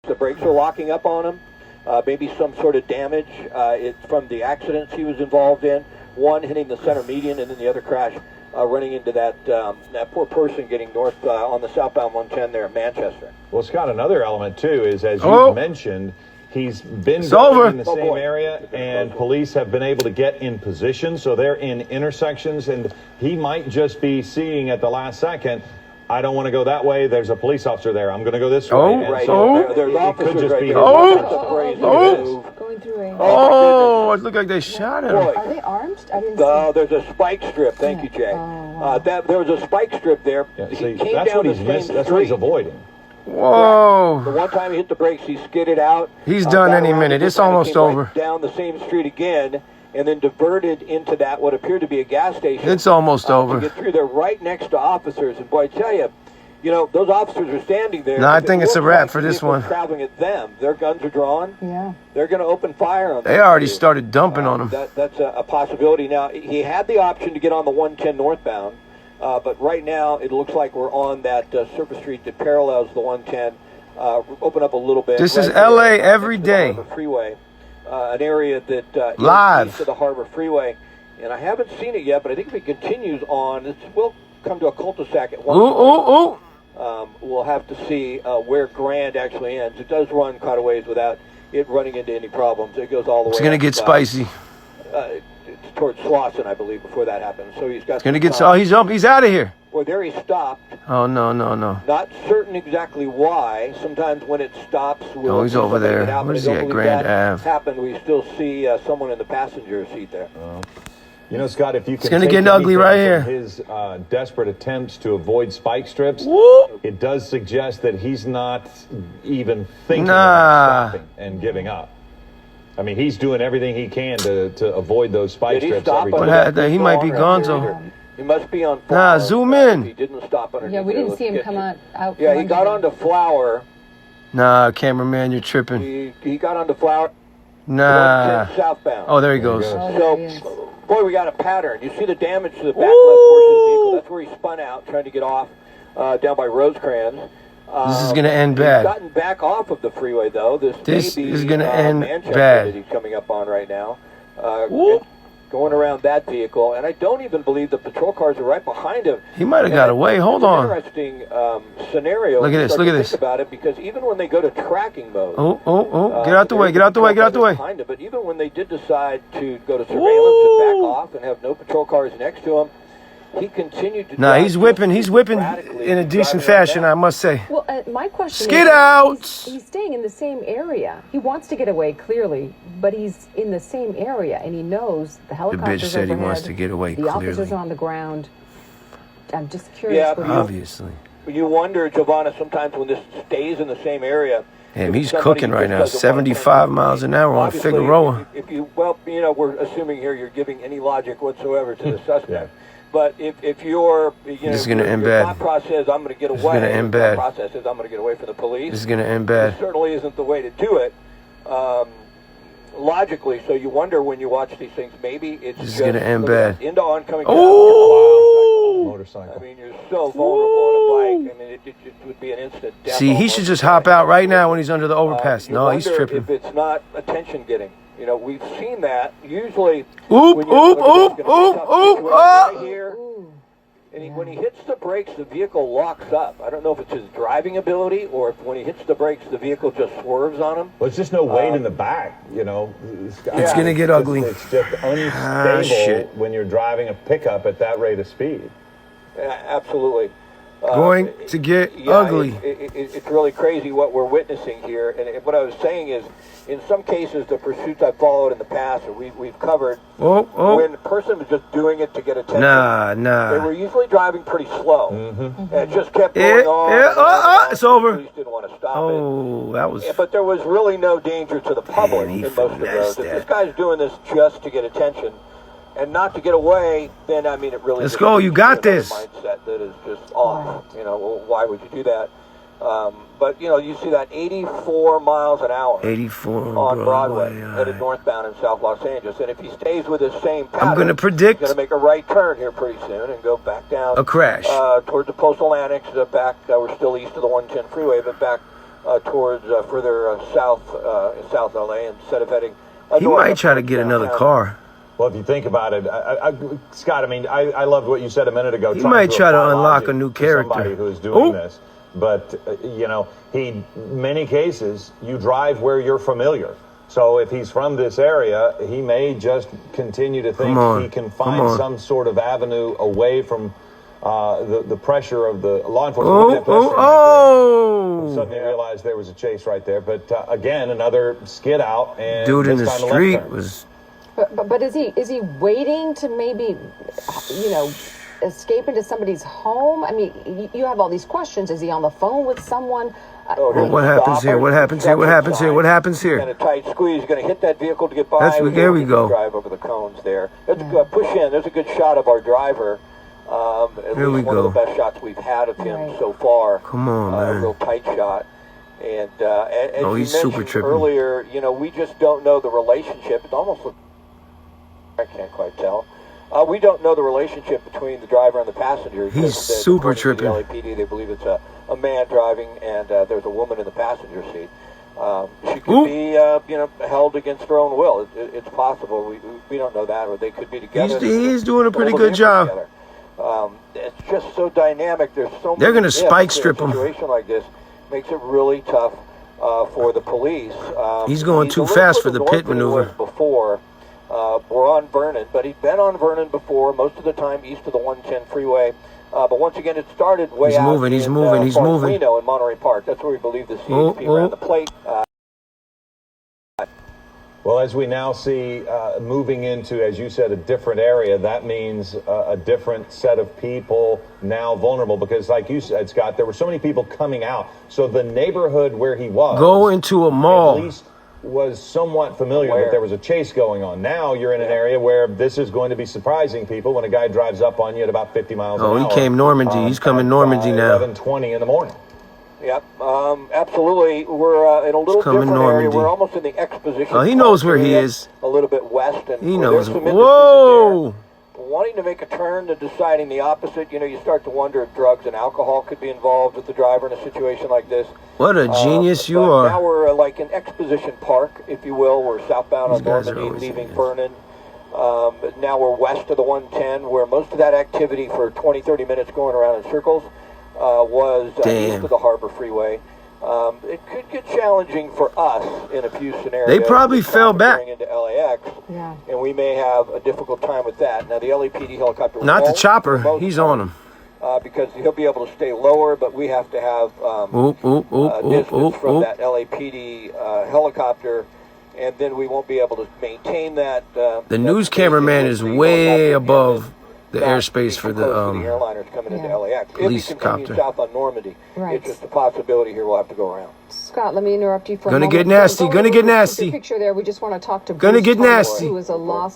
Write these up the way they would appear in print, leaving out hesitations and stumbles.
The brakes are locking up on him. Maybe some sort of damage from the accidents he was involved in. One hitting the center median, and then the other crash running into that poor person getting north on the southbound 110 there in Manchester. Well, Scott, another element, too, is as you mentioned, he's been going in the same area, and police have been able to get in position, so they're in intersections, and he might just be seeing at the last second, I don't want to go that way. There's a police officer there. I'm going to go this way. Right. So there's officers just right be there. Going through a... Oh, it looked like they shot him. Are they armed? I didn't see. There's a spike strip. Thank you, Jay. Wow. There was a spike strip there. Yeah, He see, came that's down what he's the missing. same That's what he's street. avoiding. Whoa. The one time he hit the brakes, he skidded out. He's done got any around, minute. and It's then almost came right over. down the same street again, and then diverted into that what appeared to be a gas station. It's almost over. To get through there, right next to officers, and boy, I tell you, those officers are standing there. No, I think it's a looks wrap like for this vehicles one. Traveling at them, their guns are drawn. Yeah. They're going to open fire on them. They already started dumping on him. That's a possibility. Now, he had the option to get on the 110 northbound, but right now it looks like we're on that surface street that parallels the 110. Open up a little bit. This right is there, LA next every to the day. Harbor Freeway, an area that Live. is east of the Harbor Freeway. And I haven't seen it yet, but I think if it continues on, we'll come to a cul-de-sac at one point. We'll have to see where Grand actually ends. It does run quite a ways without it running into any problems. It goes all the way. It's going to get spicy. It's towards Slauson, I believe, before that happens. So he's got. It's going to get... Oh, he's up. He's out of here. Well, there he stopped. Oh, no. Not certain exactly why. Sometimes when it stops, we'll Oh, he's see over somebody there. get out, What but is I he don't at believe Grand that Ave? happened. We still see someone in the passenger seat there. You know, Scott, if you can gonna take get ugly anything right from here. his desperate attempts to avoid spike strips, Whoop. it does suggest that he's not even thinking Nah. about stopping and giving up. I mean, he's doing everything he can to avoid those spike Did he strips stop every on What time. happened? He might be gonzo. He must be on Nah, Flower. zoom in. He didn't stop underneath. Yeah, we there. didn't see him Let's come get out. Yeah, he got onto Flower. Nah, cameraman, you're tripping. He got onto Flower. Nah. Southbound. Oh, there he goes. Oh, there he is. So, boy, we got a pattern. You see the damage to the back left portion of the vehicle. That's where he spun out, trying to get off down by Rosecrans. This is going to end He's bad. gotten back off of the freeway, though. This may be, is gonna end Manchester bad. that he's coming up on right now. Whoop. Going around that vehicle, and I don't even believe the patrol cars are right behind him. He might have got away. Hold on. Interesting scenario. Look at this, Start look to at think this. About it, because even when they go to tracking mode. Get out the way. Get out the way. Get out the way. Behind him, but even when they did decide to go to surveillance and back off and have no patrol cars next to him, he continued to. Nah, drive he's whipping. He's whipping erratically, in a decent driving fashion, around. I must say. Well, my question Skid is, out! He's staying in the same area. He wants to get away, clearly, but he's in the same area, and he knows the The helicopters bitch said he overhead, wants to get away, the officers clearly. are on the ground. I'm just curious. Yeah, what he- Obviously. You wonder, Giovanna, sometimes when this stays in the same area. Damn, if he's somebody cooking right just now. doesn't want to 75 miles an hour on Obviously, Figueroa. If you, we're assuming here you're giving any logic whatsoever to the suspect. Yeah. But if you're, This is gonna end your bad. thought process, I'm going to get away. This is gonna end your bad. thought process is I'm going to get away from the police. This is going to end This bad. certainly isn't the way to do it. Logically, so you wonder when you watch these things, maybe it's This is just gonna end look at bad. that into oncoming Oh! Motorcycle. I mean, you're so vulnerable on a bike. I mean, it would be an instant death. See, he almost. should just hop out right now when he's under the overpass. You No, he's wonder tripping. if it's not attention getting. You know, we've seen that. Usually, Oop, when oop, when there's oop, gonna be a oop, tough oop, situation ah! right here, and when he hits the brakes, the vehicle locks up. I don't know if it's his driving ability or if when he hits the brakes, the vehicle just swerves on him. Well, it's just no weight in the back, you know. It's gonna get ugly. It's just unstable shit. when you're driving a pickup at that rate of speed. Absolutely. Going to get ugly. It's really crazy what we're witnessing here. And what I was saying is, in some cases, the pursuits I've followed in the past, or we've covered, when the person was just doing it to get attention, they were usually driving pretty slow. And it just kept going on. It's over. Police didn't want to stop it. Oh, that was... But there was really no danger to the public he in most of finessed those. If that. this guy's doing this just to get attention and not to get away, then, I mean, it really... Let's just go, leads you to got another this. mindset that is just off. You know, well, why would you do that? But, you know, you see that 84 miles an hour 84 on Broadway, all headed right. northbound in South Los Angeles. And if he stays with his same pattern, I'm going to predict he's going to make a right turn here pretty soon and go back down. a crash. Towards the Postal Annex, back, we're still east of the 110 freeway, but back towards further south LA instead of heading. He might try to get another car. Well, if you think about it, Scott, I mean, I loved what you said a minute ago. He might try to unlock a new character. Somebody who is doing this. But, many cases, you drive where you're familiar. So if he's from this area, he may just continue to think he can find some sort of avenue away from the pressure of the law enforcement. Suddenly realized there was a chase right there. But, again, another skid out. And dude in the street was... But is he waiting to maybe, escape into somebody's home? I mean, you have all these questions. Is he on the phone with someone? What happens here? What happens here? What happens here? What happens here? And a tight squeeze. Going to hit that vehicle to get by. There we go. Drive over the cones there. Let's push in. There's a good shot of our driver. Here we one go. of the best shots we've had of him so far. Come on, man. A real tight shot. And as you he's super mentioned tripping. earlier, we just don't know the relationship. It almost looks... I can't quite tell. We don't know the relationship between the driver and the passenger. He's super tripping. The LAPD, they believe it's a man driving, and there's a woman in the passenger seat. She could be, held against her own will. It's possible. We don't know that, or they could be together. He's doing a pretty good job. It's just so dynamic. There's so many. They're going to spike strip him. A situation like this makes it really tough for the police. He's going too fast for the pit maneuver. Before. We're on Vernon, but he'd been on Vernon before, most of the time east of the 110 freeway. But once again, it started way out he's moving. in Monterey Park. That's where we believe the CHP ran the plate. Well, as we now see moving into, as you said, a different area, that means a different set of people now vulnerable because, like you said, Scott, there were so many people coming out. So the neighborhood where he was... Go into a mall. At least was somewhat familiar that there was a chase going on. Now you're in an area where this is going to be surprising people when a guy drives up on you at about 50 miles an hour. He came Normandy. He's coming Normandy now. 11:20 in the morning. Yep, absolutely. We're in a little different area. We're almost in the exposition. He knows where he is. A little bit west. And he knows. Whoa! Wanting to make a turn and deciding the opposite. You start to wonder if drugs and alcohol could be involved with the driver in a situation like this. What a genius you are. Now we're like in Exposition Park, if you will. We're southbound on Normandy, leaving Vernon. Now we're west of the 110, where most of that activity for 20, 30 minutes going around in circles was east of the Harbor Freeway. It could get challenging for us in a few scenarios. They probably fell back into LAX, and we may have a difficult time with that. Now the LAPD helicopter, not the chopper, he's on him. Because he'll be able to stay lower, but we have to have distance from that LAPD helicopter, and then we won't be able to maintain that. The news cameraman is way above the airspace for the airliners coming into LAX. police if he continues south on Normandy, it's just a possibility here. We'll have to go around. Scott, let me interrupt you for a moment. Gonna get nasty. Gonna get nasty. Picture there. We just want to talk to Bruce. Gonna get nasty. Who is a law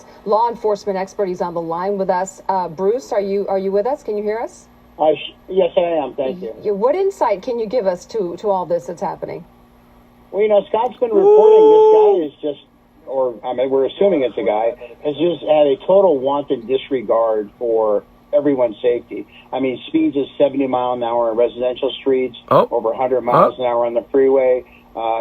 enforcement expert. He's on the line with us. Bruce, are you with us? Can you hear us? Yes, I am. Thank you. What insight can you give us to all this that's happening? Well, Scott's been reporting this guy is just, we're assuming it's a guy, has just had a total wanton disregard for everyone's safety. Speeds is 70 miles an hour on residential streets, over 100 miles an hour on the freeway.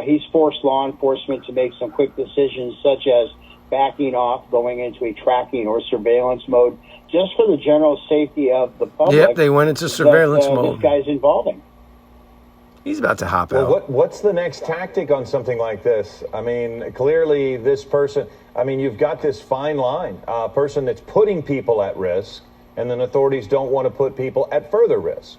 He's forced law enforcement to make some quick decisions, such as backing off, going into a tracking or surveillance mode, just for the general safety of the public. Yep, they went into surveillance mode. This guy's involving. He's about to hop out. What's the next tactic on something like this? Clearly this person, you've got this fine line, a person that's putting people at risk, and then authorities don't want to put people at further risk.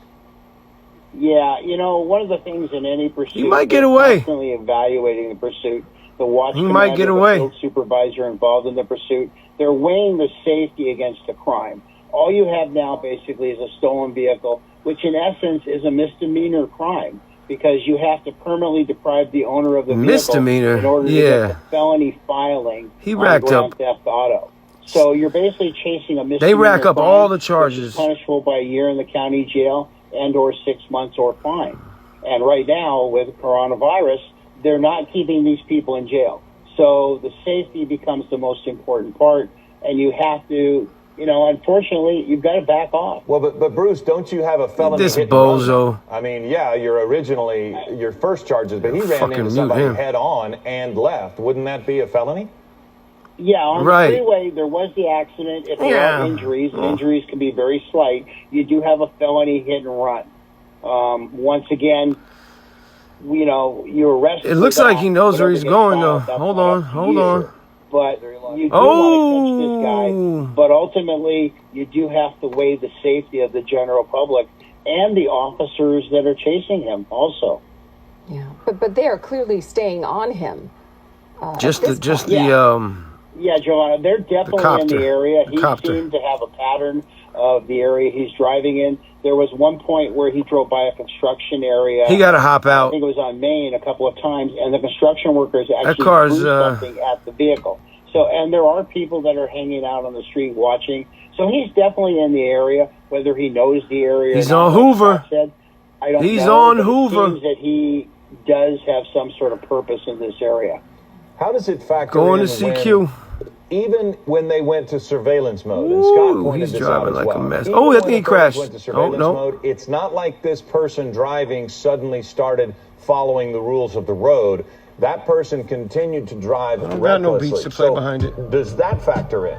Yeah, one of the things in any pursuit, he might get away. Constantly evaluating the pursuit. The watch he might get away. The field supervisor involved in the pursuit, they're weighing the safety against the crime. All you have now basically is a stolen vehicle, which in essence is a misdemeanor crime, because you have to permanently deprive the owner of the vehicle in order to get the felony filing he racked on up theft auto. So you're basically chasing a misdemeanor. They rack up crime, all the charges. Punishable by a year in the county jail and or 6 months or fine. And right now with coronavirus, they're not keeping these people in jail. So the safety becomes the most important part, and you have to unfortunately, you've got to back off. Well, but Bruce, don't you have a felony? This bozo. I mean, yeah, your first charges, but he ran into somebody head on and left. Wouldn't that be a felony? Yeah, on the freeway, there was the accident. If there are injuries, injuries can be very slight. You do have a felony hit and run. Once again, you're arrested. It looks like he knows where he's going, though. Hold on. But you do want to catch this guy. But ultimately, you do have to weigh the safety of the general public and the officers that are chasing him also. Yeah, but they are clearly staying on him. Yeah, Joanna, they're definitely in the area. He seemed to have a pattern of the area he's driving in. There was one point where he drove by a construction area. He got to hop out. I think it was on Main a couple of times, and the construction workers actually threw something at the vehicle. So, and there are people that are hanging out on the street watching. So he's definitely in the area, whether he knows the area. He's on Hoover. I don't know. He's on Hoover. It seems that he does have some sort of purpose in this area. How does it factor going in to CQ? Even when they went to surveillance mode, and Scott pointed he's this driving out as like well. a mess. Even I think he crashed. Went to surveillance mode, it's not like this person driving suddenly started following the rules of the road. That person continued to drive recklessly. Got no beats to play behind it. Does that factor in?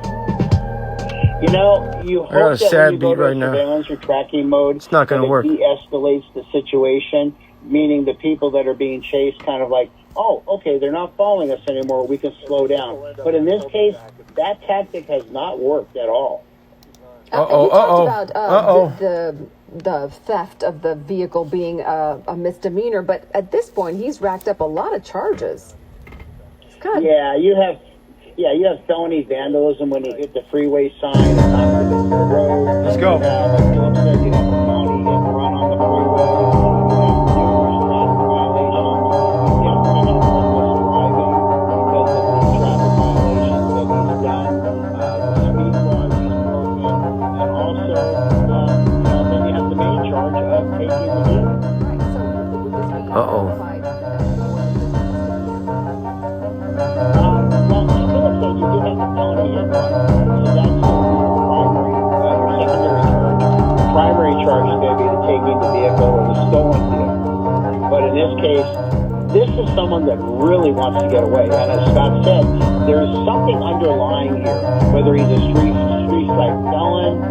You hope that when you go to surveillance or tracking mode, it's not going to work. It de-escalates the situation, meaning the people that are being chased kind of like, oh, okay, they're not following us anymore, we can slow down. But in this case, that tactic has not worked at all. You talked about the theft of the vehicle being a misdemeanor, but at this point, he's racked up a lot of charges. Yeah, you have felony vandalism when you hit the freeway sign and knock it into the road. Let's go. You have a felony hit and run on the freeway. Primary charge is going to be the taking the vehicle or the stolen vehicle. But in this case, this is someone that really wants to get away. And as Scott said, there's something underlying here. Whether he's a street-strike felon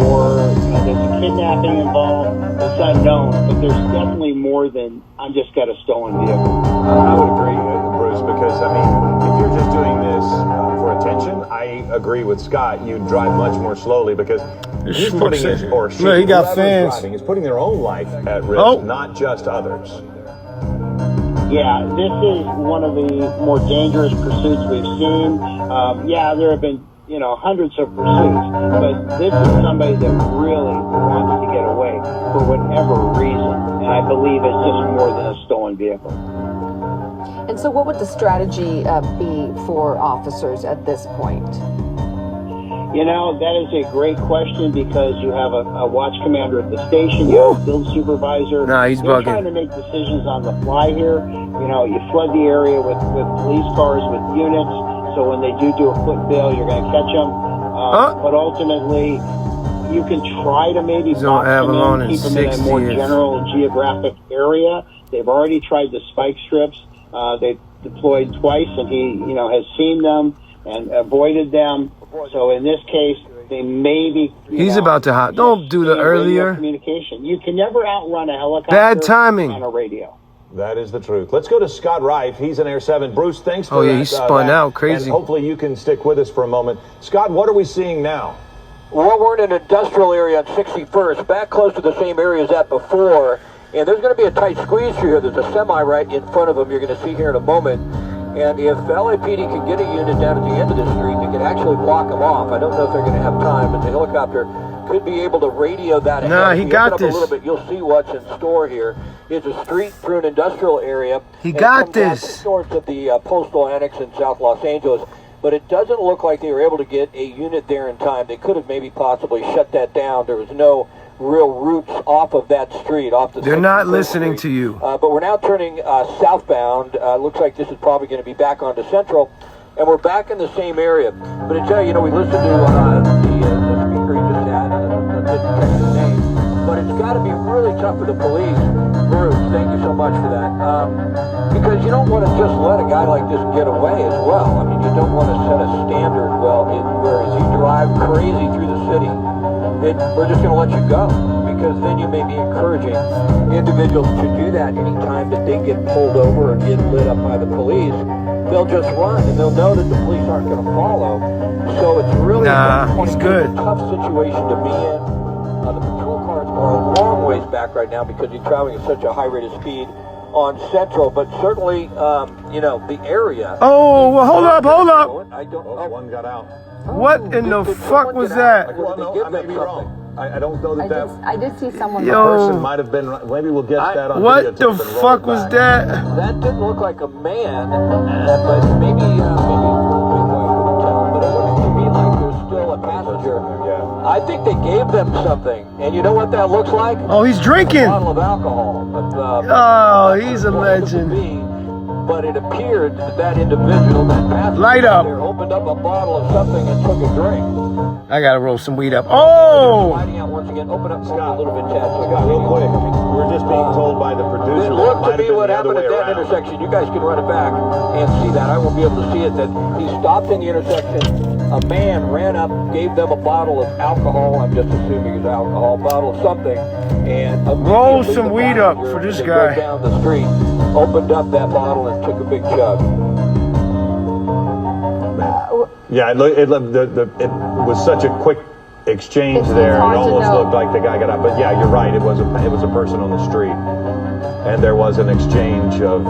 or there's a kidnapping involved, it's unknown. But there's definitely more than, I'm just got a stolen vehicle. I would agree, Bruce, because, I mean, if you're just doing this for attention, I agree with Scott. You drive much more slowly because he's putting his, or she, he got fans. Driving, is putting their own life at risk, not just others. Yeah, this is one of the more dangerous pursuits we've seen. There have been, hundreds of pursuits, but this is somebody that really wants to get away for whatever reason. And I believe it's just more than a stolen vehicle. And so what would the strategy be for officers at this point? That is a great question because you have a watch commander at the station, you have a field supervisor. He's They're bugging. trying to make decisions on the fly here. You flood the area with police cars, with units, so when they do a foot bail, you're going to catch them. But ultimately, you can try to maybe box them in, keep them in a more general geographic area. They've already tried the spike strips. They've deployed twice, and he, has seen them and avoided them. So in this case, they may be. He's about to hop. Don't do the earlier communication. You can never outrun a helicopter. Bad timing On a radio. That is the truth. Let's go to Scott Reif. He's in Air 7. Bruce, thanks for that. He spun out crazy. And hopefully you can stick with us for a moment. Scott, what are we seeing now? Well, we're in an industrial area on 61st, back close to the same area as that before. And there's going to be a tight squeeze through here. There's a semi right in front of them you're going to see here in a moment. And if LAPD can get a unit down at the end of the street, they can actually block them off. I don't know if they're going to have time, but the helicopter could be able to radio that ahead. He got this. A little bit, you'll see what's in store here. It's a street through an industrial area. He got this. Just north of the postal annex in South Los Angeles. But it doesn't look like they were able to get a unit there in time. They could have maybe possibly shut that down. There was no real routes off of that street. They're not listening to you. But we're now turning southbound. Looks like this is probably going to be back onto Central. And we're back in the same area. But I tell you, we listened to the didn't catch his name. But it's got to be really tough for the police. Bruce, thank you so much for that. Because you don't want to just let a guy like this get away as well. I mean, you don't want to set a standard, whereas you drive crazy through the city, we're just going to let you go. Because then you may be encouraging individuals to do that anytime that they get pulled over or get lit up by the police. They'll just run, and they'll know that the police aren't going to follow. So it's really he's good. a tough situation to be in. The patrol cars are a long ways back right now because you're traveling at such a high rate of speed on Central, but certainly, the area. Oh, well, hold up. I don't know. One got out. What in the fuck was that? Well, no, I may be wrong. I don't know that I did see someone. The person might have been. Maybe we'll get that on what video. the fuck was that? That didn't look like a man, but maybe we couldn't tell. But it looks to me like there's still a passenger. Yeah. I think they gave them something, and you know what that looks like? Oh, he's drinking. A bottle of alcohol. Oh, he's a legend. But it appeared that individual, that passenger, light up. there opened up a bottle of something and took a drink. I gotta roll some weed up. Oh! Lighting out once again. Open up Scott a little bit, Chad. Scott, real quick. We're just being told by the producer. It looked to me what happened at that intersection. You guys can run it back and see that. I won't be able to see it. That he stopped in the intersection. A man ran up, gave them a bottle of alcohol. I'm just assuming it's alcohol, bottle of something, and roll some weed up for this guy. Down the street, opened up that bottle and took a big chug. Yeah, it was such a quick exchange there. It almost looked like the guy got out. But yeah, you're right. It was a person on the street, and there was an exchange of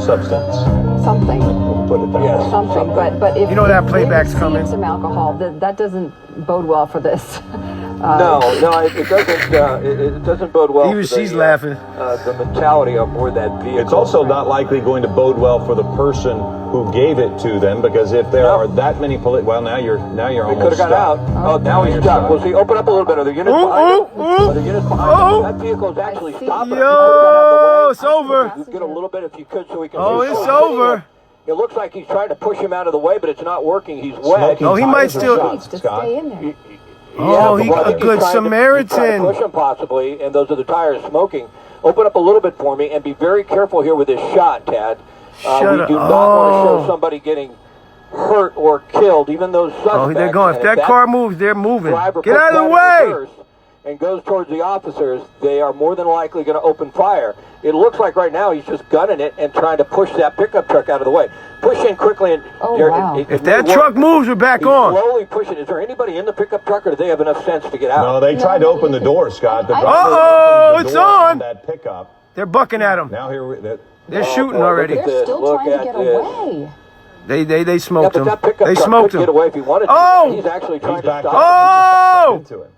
substance. Something. We'll put it that way. Something. But if that playback's coming. Some alcohol, that doesn't bode well for this. No, it doesn't. It doesn't bode well. She's laughing. The mentality on board that vehicle. It's also not likely going to bode well for the person who gave it to them, because if there are that many now you're almost could have got out. Oh, now he's stuck. Well, see, open up a little bit. Are the units behind him? Are the units behind him? That vehicle is actually stopping. Yo, it's over. Get a little bit if you could, so we can. Oh, it's over. It looks like he's trying to push him out of the way, but it's not working. He's wet. Oh, he might still. Just stay in there. Oh, he's a good Samaritan. Push him possibly, and those are the tires smoking. Open up a little bit for me, and be very careful here with this shot, Tad. We do not want to show somebody getting hurt or killed, even those suspects. Oh, they're going. If that car moves, they're moving. Get out of the way! And goes towards the officers, they are more than likely going to open fire. It looks like right now he's just gunning it and trying to push that pickup truck out of the way. Push in quickly. And wow. If that truck moves, we're back on. Slowly pushing. Is there anybody in the pickup truck, or do they have enough sense to get out? No, they tried to open the door, Scott. It's on. That pickup. They're bucking at him. Now they're shooting already. They're still trying to get away. They smoked him. They smoked him. Get away if he wanted to. Oh! He's actually trying to stop. Oh!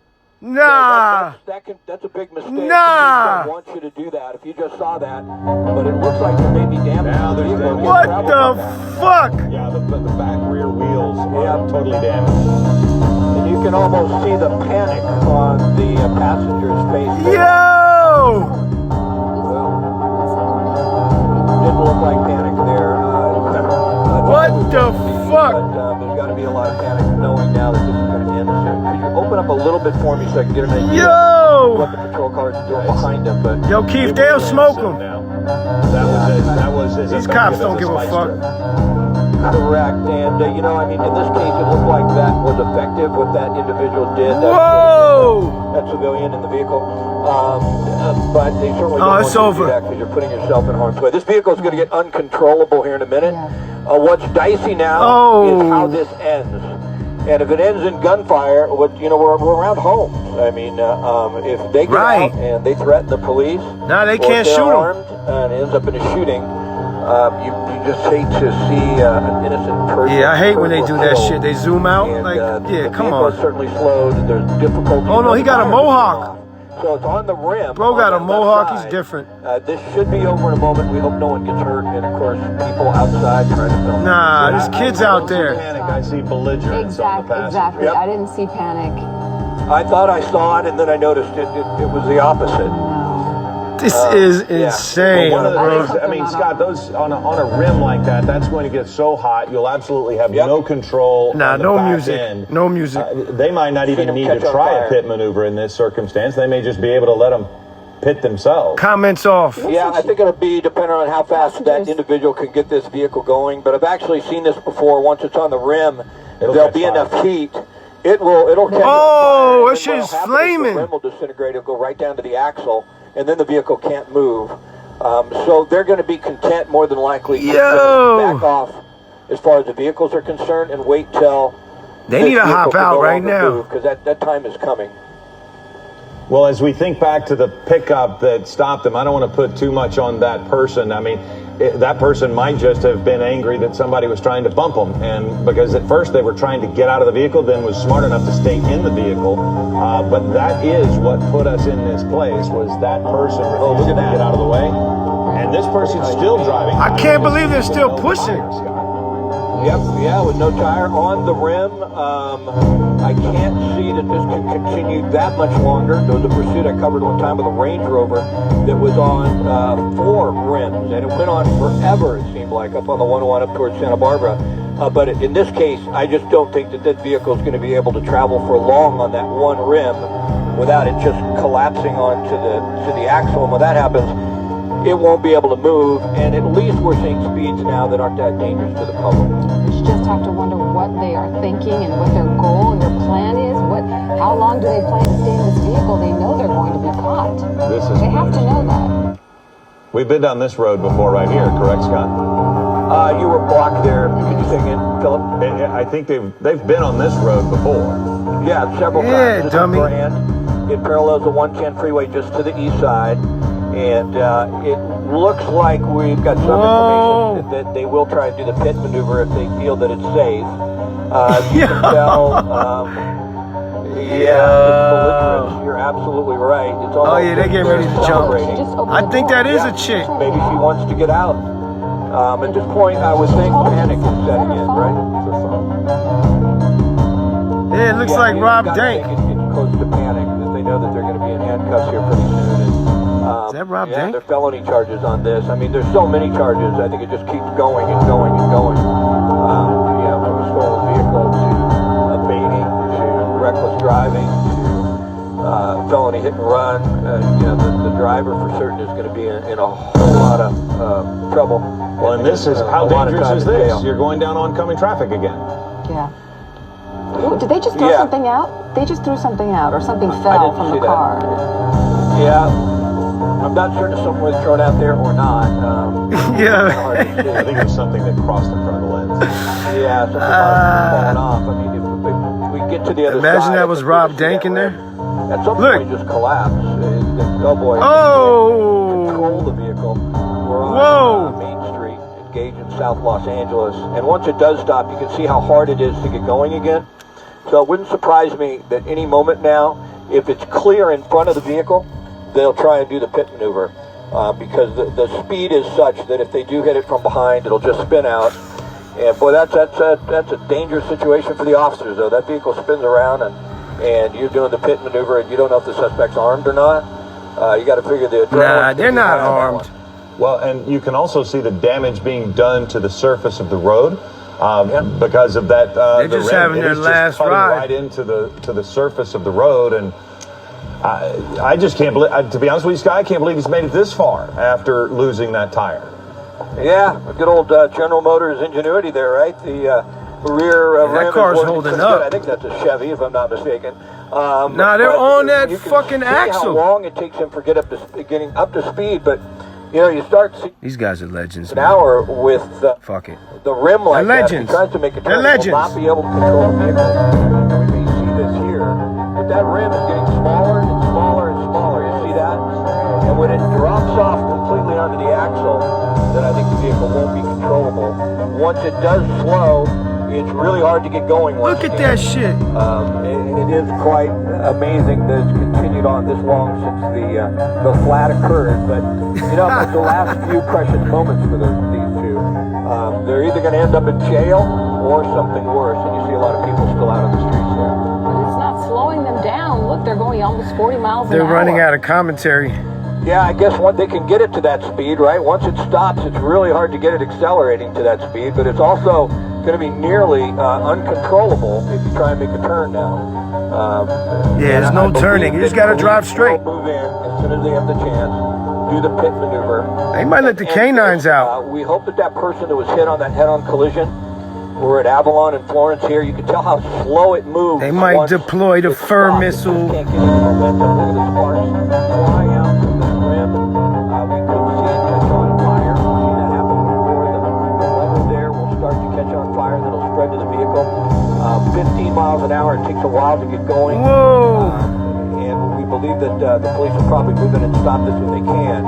Nah. That's a big mistake. Nah. I don't want you to do that if you just saw that. But it looks like there may be damage. Now there's damage. What the fuck? Yeah, the back rear wheels are totally damaged. And you can almost see the panic on the passenger's face. Yo! Well, didn't look like panic there. What the fuck? But there's got to be a lot of panic knowing now that this is going to end soon. Could you open up a little bit for me so I can get an idea of what the patrol cars are doing behind them? But yo, Keith, they'll smoke them. That was These cops don't give a fuck. Correct. And, in this case, it looked like that was effective, what that individual did. That civilian in the vehicle. But they certainly don't want you to do that because you're putting yourself in harm's way. This vehicle is going to get uncontrollable here in a minute. Yeah. What's dicey now is how this ends. And if it ends in gunfire, we're around homes. I mean, if they get out and they threaten the police, they can't shoot them, and it ends up in a shooting, you just hate to see an innocent person. Yeah, I hate when they do that shit. They zoom out. And, come on. Certainly slowed. There's difficulty. Oh no, he got a mohawk. So it's on the rim. Bro got a mohawk. He's different. This should be over in a moment. We hope no one gets hurt. And of course, people outside trying to film. Nah, there's kids out there. I see belligerence on the passenger. Exactly. Yep. I didn't see panic. I thought I saw it, and then I noticed it was the opposite. This is insane, well, one of the bro. things, I mean, Scott, those on a rim like that, that's going to get so hot, you'll absolutely have no control. Nah, on the no back music. end. No music. They might not even need to try a pit maneuver in this circumstance. They may just be able to let them pit themselves. Comments off. Yeah, I think it'll be depending on how fast that individual can get this vehicle going. But I've actually seen this before. Once it's on the rim, there'll be enough heat. It'll catch oh, on that shit is flaming. The rim will disintegrate. It'll go right down to the axle, and then the vehicle can't move. So they're going to be content, more than likely, to back off as far as the vehicles are concerned and wait till they need to hop out right now, because that time is coming. Well, as we think back to the pickup that stopped them, I don't want to put too much on that person. I mean, that person might just have been angry that somebody was trying to bump them, and because at first they were trying to get out of the vehicle, then was smart enough to stay in the vehicle. But that is what put us in this place, was that person refusing to get out of the way, and this person's still driving. I can't believe they're still pushing. Yeah, with no tire on the rim. I can't see that this can continue that much longer. There was a pursuit I covered one time with a Range Rover that was on 4 rims, and it went on forever, it seemed like, up on the 101 up towards Santa Barbara. But in this case, I just don't think that vehicle is going to be able to travel for long on that one rim without it just collapsing onto the axle. And when that happens, it won't be able to move, and at least we're seeing speeds now that aren't that dangerous to the public. You just have to wonder what they are thinking and what their goal and their plan is. How long do they plan to stay in this vehicle? They know they're going to be caught. They have to know that. We've been down this road before right here, correct, Scott? You were blocked there. Could you say again, Philip? I think they've been on this road before. Yeah, several times. Yeah, dummy. It parallels the 110 freeway just to the east side. And it looks like we've got some information that they will try and do the pit maneuver if they feel that it's safe. You can tell, it's you're absolutely right. It's almost they get ready to jump. I think that is a chick. Maybe she wants to get out. At this point, I would think panic is setting in, right? Yeah, it looks like Rob Dank. It's close to panic, that they know that they're going to be in handcuffs here pretty soon. Is that Rob Dank? There are felony charges on this. I mean, there's so many charges. I think it just keeps going and going and going. From a stolen vehicle to abating to reckless driving to felony hit and run. The driver for certain is going to be in a whole lot of trouble. Well, and this is how dangerous is this? You're going down oncoming traffic again. Yeah. Ooh, did they just throw something out? They just threw something out, or something fell from the car. Yeah. I'm not certain if something was thrown out there or not. I think it was something that crossed in front of the lens. Yeah, something falling off. I mean, if we get to the other side... Imagine that was Rob Dank in there. At some point, just collapse. Oh, boy. Control the vehicle. We're on Main Street, engaged in South Los Angeles. And once it does stop, you can see how hard it is to get going again. So it wouldn't surprise me that any moment now, if it's clear in front of the vehicle, they'll try and do the pit maneuver because the speed is such that if they do hit it from behind, it'll just spin out. And boy, that's a dangerous situation for the officers, though. That vehicle spins around and you're doing the pit maneuver and you don't know if the suspect's armed or not. You got to figure the adrenaline. Nah, they're not armed. Well, and you can also see the damage being done to the surface of the road because of that. They're just having their last ride right into the surface of the road. And I just can't believe, to be honest with you, Scott, I can't believe he's made it this far after losing that tire. Yeah, good old General Motors ingenuity there, right? The rear rim that car's holding up. I think that's a Chevy, if I'm not mistaken. Nah, they're on that fucking axle. How long it takes him for getting up to speed, but you start seeing these guys are legends. An hour with fuck it. The rim like they're that. Legends. He tries to make a turn. Legends. He will not be able to control the vehicle. And we may see this here, but that rim is getting smaller and smaller and smaller. You see that? And when it drops off completely onto the axle, then I think the vehicle won't be controllable. Once it does slow, it's really hard to get going. Look at that shit. And it is quite amazing that it's continued on this long since the flat occurred. But it's the last few precious moments for these two. They're either going to end up in jail or something worse. And you see a lot of people still out on the streets there. But it's not slowing them down. Look, they're going almost 40 miles an hour. They're running out of commentary. Yeah, I guess they can get it to that speed, right? Once it stops, it's really hard to get it accelerating to that speed, but it's also going to be nearly uncontrollable if you try and make a turn now. Yeah, there's no turning. You just got to drive straight. Move in as soon as they have the chance. Do the pit maneuver. They might let the canines out. We hope that person that was hit on that head-on collision, we're at Avalon and Florence here, you can tell how slow it moves. They might deploy the fur missile. Can't get any momentum. Look at the sparks flying out from the rim. We could see it catch on fire. We've seen that happen before. The rubber there will start to catch on fire, then it'll spread to the vehicle. 15 miles an hour. It takes a while to get going. Whoa! And we believe that the police will probably move in and stop this when they can.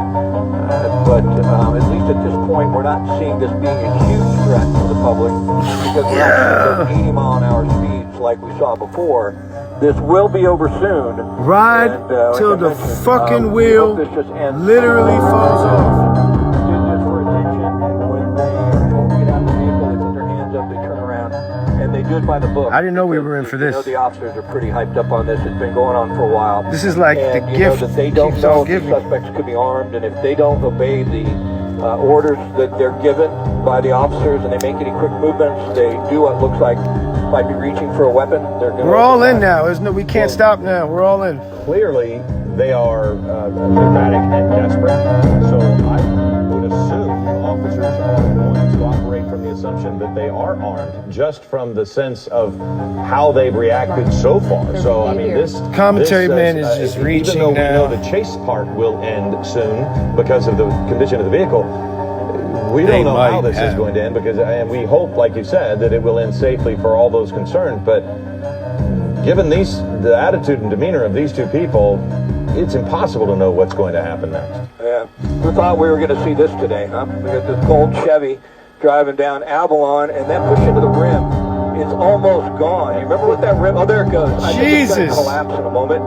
But at least at this point, we're not seeing this being a huge threat to the public because we're not seeing 80-mile-an-hour speeds like we saw before. This will be over soon. Ride till the fucking wheel literally falls off. Did this for attention. When they told to get out of the vehicle, they put their hands up, they turn around, and they do it by the book. I didn't know we were in for this. You know, the officers are pretty hyped up on this. It's been going on for a while. This is like the gift that they don't keeps know on if the giving. suspects could be armed, and if they don't obey the orders that they're given by the officers, and they make any quick movements, they do what looks like might be reaching for a weapon. We're all in now. We can't stop now. We're all in. Clearly, they are dramatic and desperate. So I would assume officers are going to operate from the assumption that they are armed, just from the sense of how they've reacted so far. So I mean, this commentary man is just reaching even though now. we know the chase part will end soon because of the condition of the vehicle. We don't know how this is going to end because, and we hope, like you said, that it will end safely for all those concerned. But given the attitude and demeanor of these two people, it's impossible to know what's going to happen next. Yeah, we thought we were going to see this today, huh? We got this gold Chevy driving down Avalon, and that push into the rim is almost gone. You remember what that rim? Oh, there it goes. I think it's going to collapse in a moment.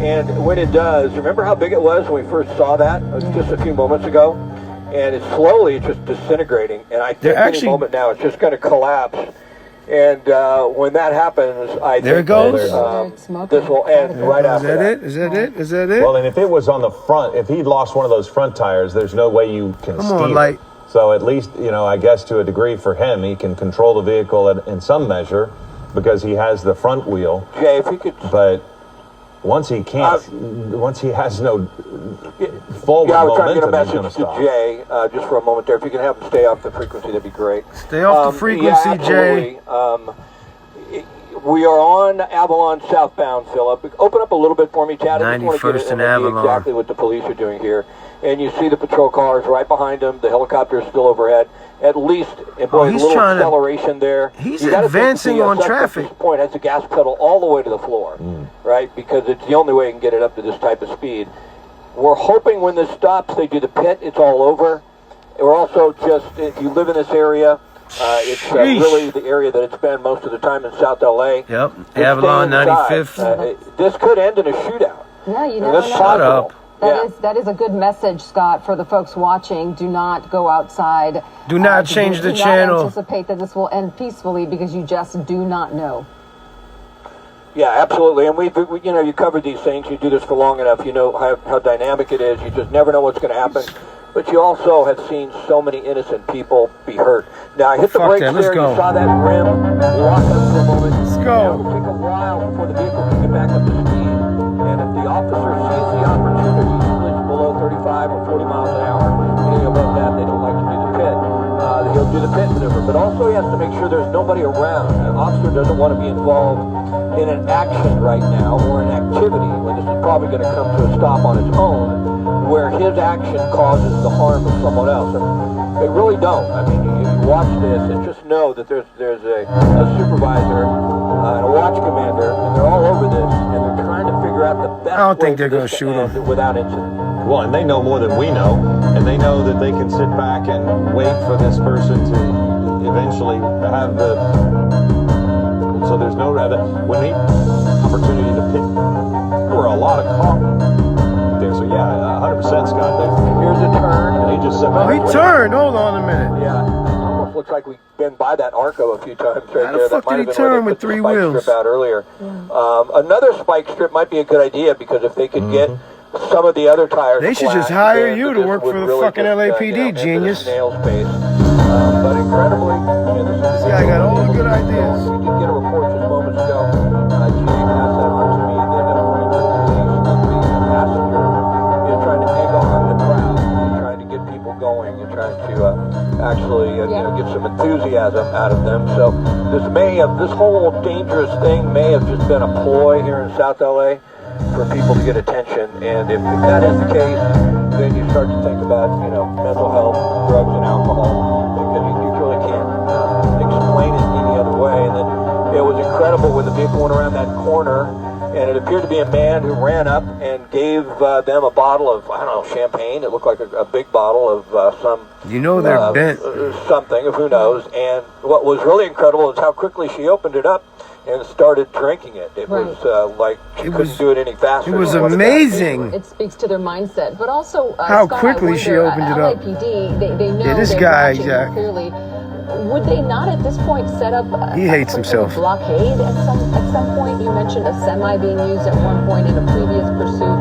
And when it does, remember how big it was when we first saw that? It was just a few moments ago. And it's slowly just disintegrating. And I think any moment now it's just going to collapse. And when that happens, I think this will end right after that. Is that it? Well, and if it was on the front, if he'd lost one of those front tires, there's no way you can steer it. So at least, I guess to a degree for him, he can control the vehicle in some measure because he has the front wheel. Jay, if you could... But once he can't, once he has no forward I was trying to get a momentum, message to Jay just for a moment there. If you can have him stay off the frequency, that'd be great. Stay off the frequency, Jay. We are on Avalon southbound, Philip. Open up a little bit for me, Chad. I just want to get exactly what the police are doing here. And you see the patrol cars right behind them. The helicopter is still overhead. At least, and boy, a little acceleration there. He's advancing on traffic. At this point, has the gas pedal all the way to the floor, right? Because it's the only way you can get it up to this type of speed. We're hoping when this stops, they do the pit. It's all over. We're also just, if you live in this area, it's really the area that it's been most of the time in South LA. Yep, Avalon 95th. This could end in a shootout. Yeah, you never know. Shut up. That is a good message, Scott, for the folks watching. Do not go outside. Do not change the channel. Do not anticipate that this will end peacefully because you just do not know. Yeah, absolutely. And you covered these things. You do this for long enough. You know how dynamic it is. You just never know what's going to happen. But you also have seen so many innocent people be hurt. Now, I hit the brakes there. You saw that rim lock up for a moment. Let's go. It'll take a while before the vehicle can get back up to speed. And if the officer sees the opportunity, usually it's below 35 or 40 miles an hour, anything above that, they don't like to do the pit. He'll do the pit maneuver. But also he has to make sure there's nobody around. An officer doesn't want to be involved in an action right now or an activity when this is probably going to come to a stop on its own, where his action causes the harm of someone else. And they really don't. I mean, if you watch this and just know that there's a supervisor and a watch commander, and they're all over this, and they're trying to figure out the best I don't think way they're going to shoot him without incident. Well, and they know more than we know, and they know that they can sit back and wait for this person to eventually have the. So there's no when the opportunity to pit. There were a lot of cars there, so yeah, 100%, Scott. Here's a turn, and he just said, he turned. Hold on a minute. Yeah, it almost looks like we've been by that Arco a few times right How there. the fuck did he turn with 3 wheels? Strip out earlier. Another spike strip might be a good idea because if they could get some of the other tires. They should just hire you to work for the fucking LAPD, genius. But incredibly, this guy got all the good ideas. We did get a report just moments ago. Jay passed that on to me. They ended up running for police. The passenger is trying to egg on the crowd. You're trying to get people going. You're trying to actually, get some enthusiasm out of them. So this whole dangerous thing may have just been a ploy here in South LA for people to get attention. And if that is the case, then you start to think about, mental health, drugs, and alcohol, because you really can't explain it any other way. And then it was incredible when the vehicle went around that corner, and it appeared to be a man who ran up and gave them a bottle of, champagne. It looked like a big bottle of some... they're bent. Something of who knows. And what was really incredible is how quickly she opened it up and started drinking it. It was like she couldn't do it any faster. It was amazing. It speaks to their mindset, but also how quickly she opened it up. LAPD, they know this guy, Jack. Clearly. Would they not at this point set up he hates himself. A blockade at some point? You mentioned a semi being used at one point in a previous pursuit.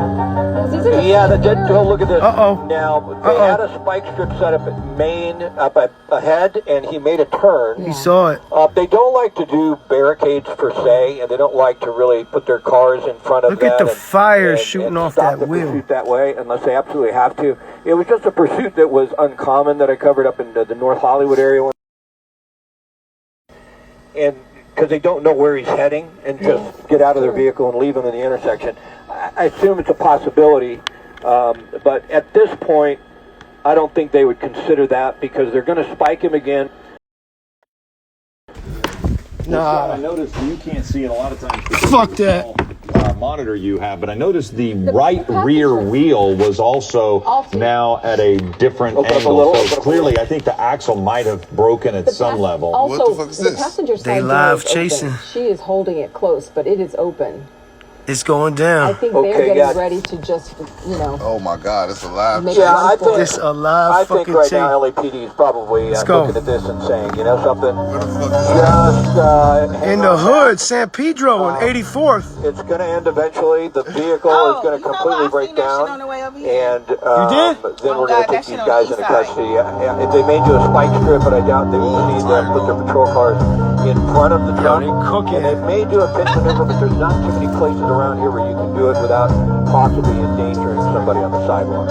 They did. Look at this. Uh-oh. Now, they had a spike strip set up at Maine, up ahead, and he made a turn. He saw it. They don't like to do barricades per se, and they don't like to really put their cars in front of Look that. Look at the fire shooting off that wheel. Pursuit that way, unless they absolutely have to. It was just a pursuit that was uncommon that I covered up in the North Hollywood area. And because they don't know where he's heading and just get out of their vehicle and leave him in the intersection. I assume it's a possibility, but at this point, I don't think they would consider that because they're going to spike him again. Nah, I noticed you can't see it a lot of times. Fuck that. Monitor you have, but I noticed the right rear wheel was also now at a different angle. So clearly, I think the axle might have broken at some level. Also, what the fuck is this? The passenger side They live chasing. She is holding it close, but it is open. It's going I down. think they're getting ready to just, Oh my God, it's a live chase. Yeah, I think It's a live I fucking think right chase. now LAPD is probably looking at this and saying, you know something? Where the fuck is that? Just In the hood, San Pedro on 84th. It's going to end eventually. The vehicle is going to completely break down. And did? then we're going to take these guys into custody. If they may do a spike strip, but I doubt they will see them put their patrol cars in front of the truck. And they may do a pit maneuver, but there's not too many places around here where you can do it without possibly endangering somebody on the sidewalk.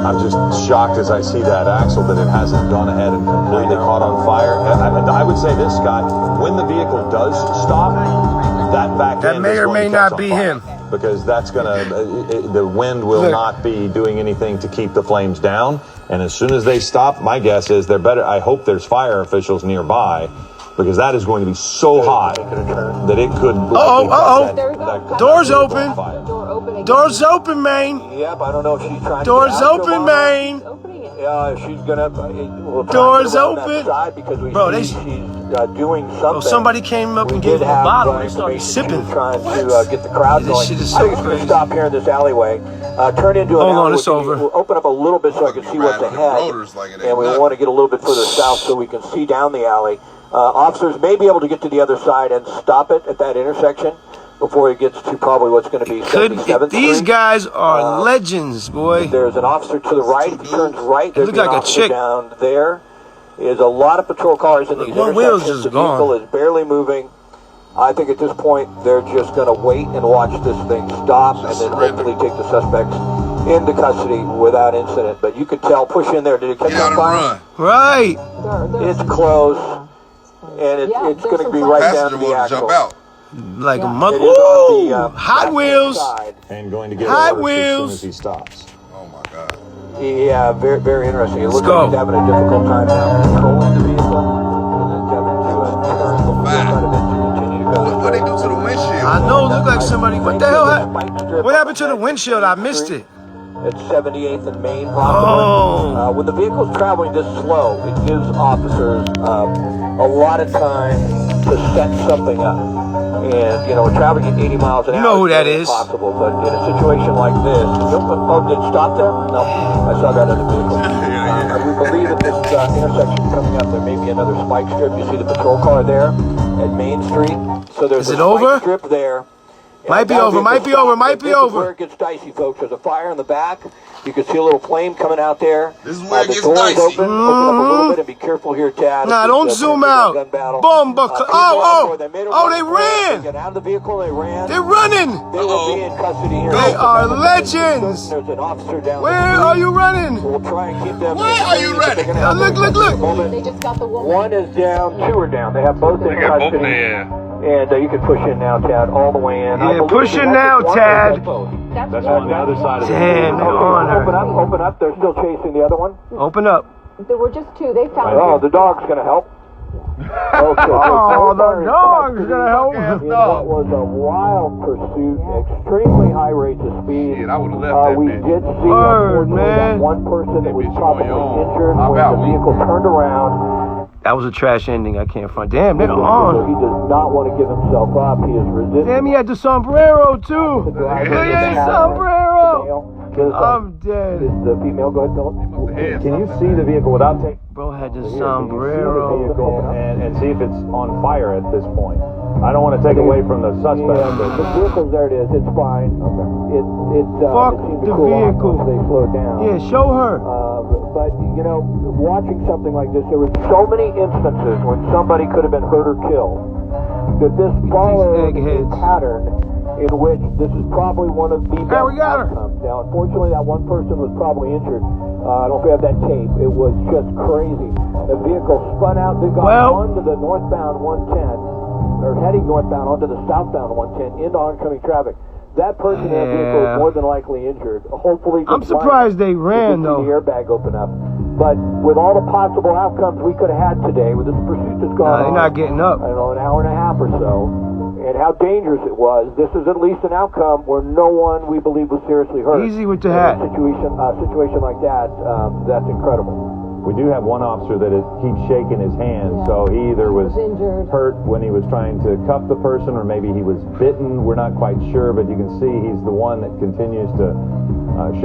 I'm just shocked as I see that axle that it hasn't gone ahead and completely caught on fire. I would say this, Scott, when the vehicle does stop, that back end may is or going may to not catch be on fire. him. Because that's going to, the wind will not be doing anything to keep the flames down. And as soon as they stop, my guess is they're better. I hope there's fire officials nearby because that is going to be so hot that it could. Doors open. Doors open, man. Yep, I don't know if she's trying Doors to open, man. Yeah, she's gonna. Doors open. Because we Bro, she's doing something. Somebody came up and gave her a bottle. They started sipping. Trying to get the crowd going. This shit is I so think it's gonna crazy. stop here in this alleyway. Turn into an Hold on, alley. it's over. We'll open up a little bit so I can see what's ahead. And we want to get a little bit further south so we can see down the alley. Officers may be able to get to the other side and stop it at that intersection before it gets to probably what's going to be 77th Street. These guys are legends, boy. There's an officer to the right. If he turns right, there's looks like an a officer chick. down there. There's a lot of patrol cars in these One wheel's intersections. just The vehicle gone. is barely moving. I think at this point, they're just going to wait and watch this thing stop and then hopefully take the suspects into custody without incident. But you could tell, push in there. Did it catch on fire? Right. It's close. And it's going to be right down to the axle. Jump out. Like a mother. It is on the, Hot Wheels. side. And going to get Hot orders as soon Wheels. as he stops. Oh my God. Yeah, very, very interesting. It looks go. like he's having a difficult time now controlling the vehicle. And then having to turn before trying to continue to go. What they do to the windshield? I know. Look like somebody. What the hell happened? What happened to the windshield? I missed it. At 78th and Main, possibly. When the vehicle's traveling this slow, it gives officers a lot of time to set something up. And, we're traveling at 80 miles an hour. You know who that is. Possible, but in a situation like this, did it stop there? No, I saw that in the vehicle. We believe at this intersection coming up, there may be another spike strip. You see the patrol car there at Main Street. So there's Is a it over? spike strip there. Might be over, might be over, might be This is where over. it gets dicey, folks. There's a fire in the back. You can see a little flame coming out there. This is where it The gets door's dicey. open. Open up a little bit and be careful here, Tad. Nah, It's don't just, zoom a out. gun battle. Boom, People on board. They made a run they for it. ran. They got out of the vehicle. They ran. They're running. They will be in custody here. They are legends. There's an officer down Where the street. are you running? We'll try and keep them. Why are you running? Look. They just got the woman. One is down, two are down. They have both in They got both custody. there. And you can push in now, Tad, all the way in. Yeah, push in now, Tad. That's on the other side of the Damn, they're on Open her. up, open up. They're still chasing the other one. Open up. There were just two. They found Oh, it. the dog's going to help. Okay, Oh, the dog's gonna help. It was a wild pursuit, extremely high rates of speed. Shit, I would've left that We bitch. did see, Word, unfortunately, man. that one person that was bitch probably going on. injured How when about the we? vehicle turned around. That was a trash ending. I can't front. Damn, they're So on. he does not want to give himself up. He is resisting. Damn, he had the sombrero too. The driver Look is at a sombrero. male. Is, I'm dead. the female? Go ahead, Philip. Can you see the vehicle without taking Bro had the the sombrero. vehicle and see if it's on fire at this point? I don't want to take away from the suspect. Yeah, the vehicle's there. It is. It's fine. Okay. It Fuck seemed to the cool off vehicle. once they slowed down. Yeah, show her. But you know, watching something like this, there were so many instances when somebody could have been hurt or killed. That this follows a eggheads. pattern in which this is probably one of the Hey, best we got her. outcomes. Now, unfortunately, that one person was probably injured. I don't know if we have that tape. It was just crazy. The vehicle spun out. They got onto the northbound 110, or heading northbound onto the southbound 110 into oncoming traffic. That person in that vehicle is more than likely injured. Hopefully, I'm surprised they ran though. The airbag open up. But with all the possible outcomes we could have had today, with this pursuit that's gone They're on, not getting up. I don't know, an hour and a half or so, and how dangerous it was, this is at least an outcome where no one we believe was seriously hurt. Easy with the In hat. a situation like that, that's incredible. We do have one officer that keeps shaking his hand, so he either was injured. hurt when he was trying to cuff the person, or maybe he was bitten. We're not quite sure, but you can see he's the one that continues to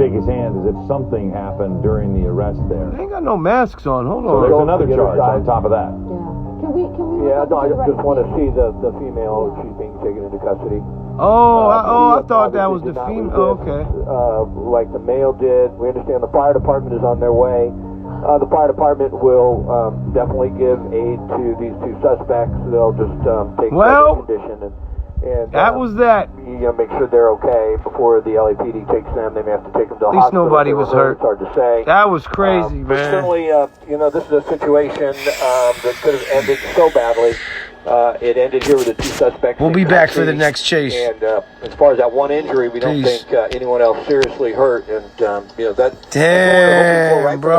shake his hand as if something happened during the arrest there. They ain't got no masks on. Hold So on. there's another charge on top of that. Yeah. Can we Yeah, look no, up I to the just right want to thing? see the female. She's being taken into custody. I thought that was Obviously the did not female. resist, Okay. Like the male did. We understand the fire department is on their way. The fire department will definitely give aid to these two suspects. They'll just take Well, condition and that was that. You know, make sure they're okay before the LAPD takes them. They may have to take them to At a least hospital. nobody If they was were hurt. It's hard to say. That was crazy, But man. certainly, you know, this is a situation that could have ended so badly. It ended here with the two suspects. We'll in be back for the custody. next chase. And as far as that one injury, we don't Peace. think anyone else seriously hurt. And you know that. Damn, bro.